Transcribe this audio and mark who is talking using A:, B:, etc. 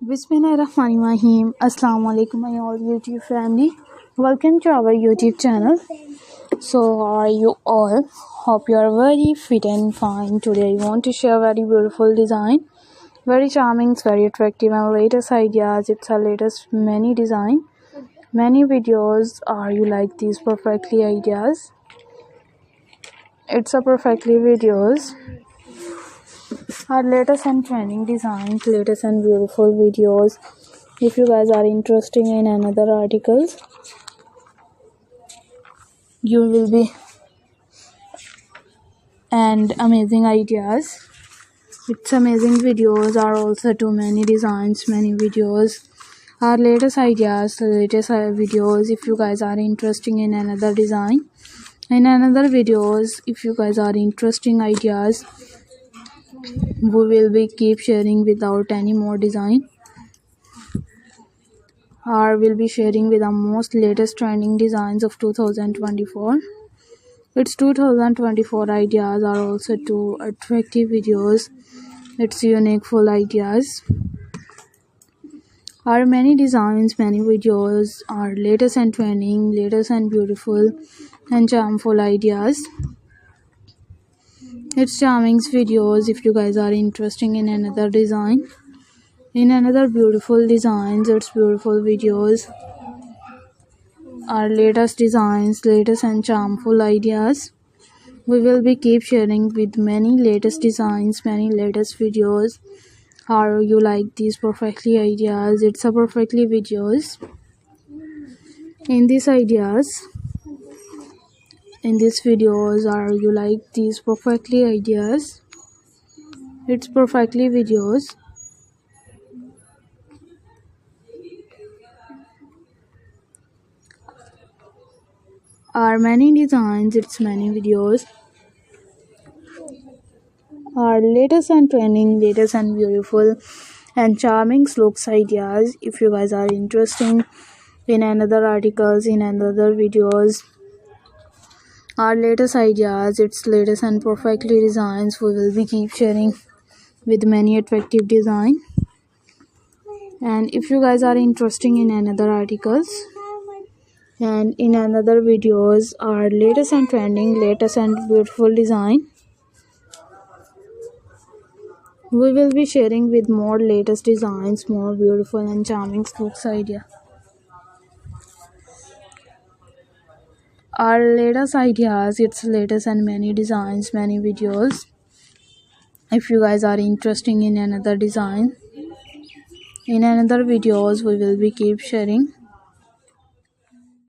A: Bismillahirrahmanirrahim. Assalamu alaikum my all YouTube family. Welcome to our YouTube channel. So how are you all? Hope you are very fit and fine. Today I want to share very beautiful design. Very charming, very attractive and latest ideas. It's our latest many design. Many videos. Are you like these perfectly ideas? It's a perfectly videos. Our latest and trending designs, latest and beautiful videos. If you guys are interested in another articles, you will be and amazing ideas. It's amazing videos are also too many designs, many videos. Our latest ideas, latest videos. If you guys are interested in another design, in another videos, if you guys are interesting ideas, we will be keep sharing without any more design. Or will be sharing with the most latest trending designs of 2024. Its 2024 ideas are also two attractive videos. It's unique full ideas. Our many designs, many videos are latest and trending, latest and beautiful and charmful ideas. It's charming videos. If you guys are interested in another design, in another beautiful designs, it's beautiful videos. Our latest designs, latest and charmful ideas. We will be keep sharing with many latest designs, many latest videos. How you like these perfectly ideas? It's a perfectly videos. In these ideas, in these videos, are you like these perfectly ideas? It's perfectly videos. Are many designs, it's many videos. Our latest and trending, latest and beautiful and charming looks ideas. If you guys are interested in another articles, in another videos, our latest ideas, its latest and perfectly designs, we will be keep sharing with many attractive design. And if you guys are interested in another articles and in another videos, our latest and trending, latest and beautiful design, we will be sharing with more latest designs, more beautiful and charming looks idea. Our latest ideas, its latest and many designs, many videos. If you guys are interested in another design, in another videos, we will be keep sharing.